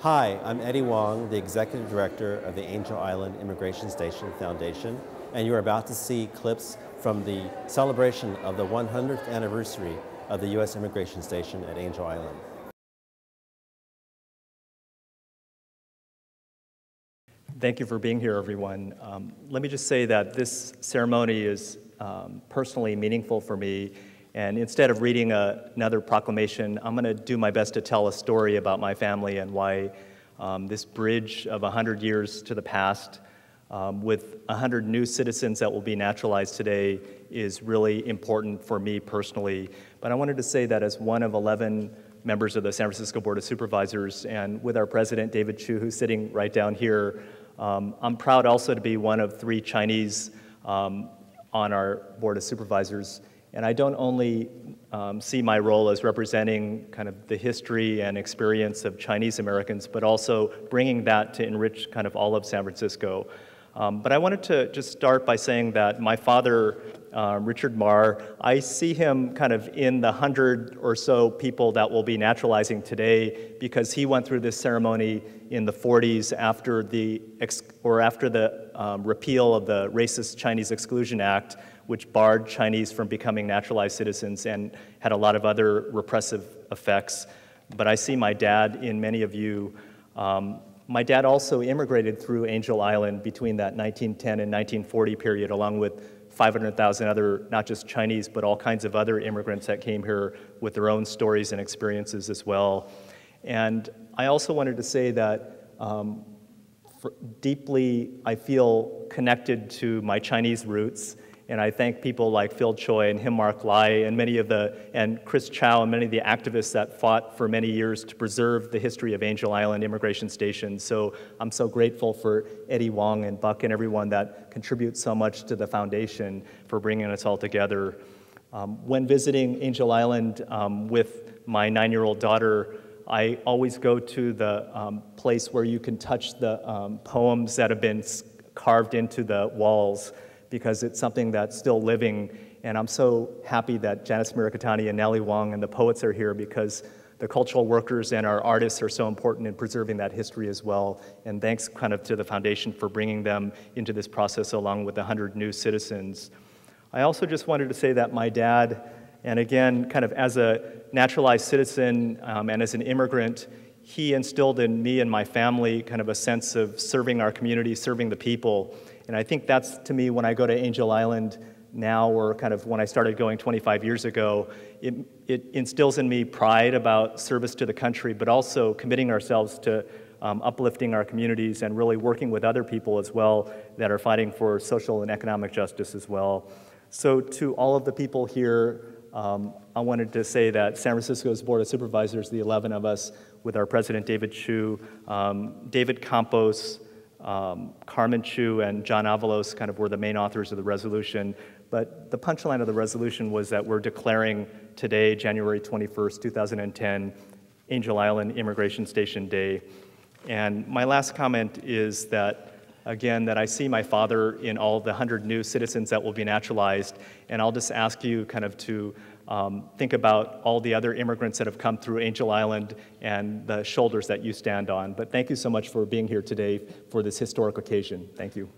Hi, I'm Eddie Wong, the Executive Director of the Angel Island Immigration Station Foundation, and you are about to see clips from the celebration of the 100th anniversary of the U.S. Immigration Station at Angel Island. Thank you for being here, everyone. Let me just say that this ceremony is personally meaningful for me, and instead of reading another proclamation, I'm going to do my best to tell a story about my family and why this bridge of 100 years to the past with 100 new citizens that will be naturalized today is really important for me personally. But I wanted to say that as one of 11 members of the San Francisco Board of Supervisors, and with our president, David Chu, who's sitting right down here, I'm proud also to be one of 3 Chinese on our Board of Supervisors. And I don't only see my role as representing kind of the history and experience of Chinese Americans, but also bringing that to enrich kind of all of San Francisco. But I wanted to just start by saying that my father, Richard Marr, I see him kind of in the 100 or so people that will be naturalizing today because he went through this ceremony in the 40s after the repeal of the racist Chinese Exclusion Act, which barred Chinese from becoming naturalized citizens and had a lot of other repressive effects. But I see my dad in many of you. My dad also immigrated through Angel Island between that 1910 and 1940 period, along with 500,000 other, not just Chinese, but all kinds of other immigrants that came here with their own stories and experiences as well. And I also wanted to say that deeply I feel connected to my Chinese roots. And I thank people like Phil Choi and Him-Mark Lai and Chris Chow and many of the activists that fought for many years to preserve the history of Angel Island Immigration Station. So I'm so grateful for Eddie Wong and Buck and everyone that contributes so much to the foundation for bringing us all together. When visiting Angel Island with my 9-year-old daughter, I always go to the place where you can touch the poems that have been carved into the walls, because it's something that's still living. And I'm so happy that Janice Mirikitani and Nellie Wong and the poets are here, because the cultural workers and our artists are so important in preserving that history as well. And thanks kind of to the foundation for bringing them into this process along with 100 new citizens. I also just wanted to say that my dad, and again, kind of as a naturalized citizen and as an immigrant, he instilled in me and my family kind of a sense of serving our community, serving the people. And I think that's, to me, when I go to Angel Island now, or kind of when I started going 25 years ago, it instills in me pride about service to the country, but also committing ourselves to uplifting our communities and really working with other people as well that are fighting for social and economic justice as well. So to all of the people here, I wanted to say that San Francisco's Board of Supervisors, the 11 of us, with our president David Chu, David Campos, Carmen Chu and John Avalos kind of were the main authors of the resolution. But the punchline of the resolution was that we're declaring today, January 21st, 2010, Angel Island Immigration Station Day. And my last comment is that, again, that I see my father in all the 100 new citizens that will be naturalized. And I'll just ask you kind of to think about all the other immigrants that have come through Angel Island and the shoulders that you stand on. But thank you so much for being here today for this historic occasion. Thank you.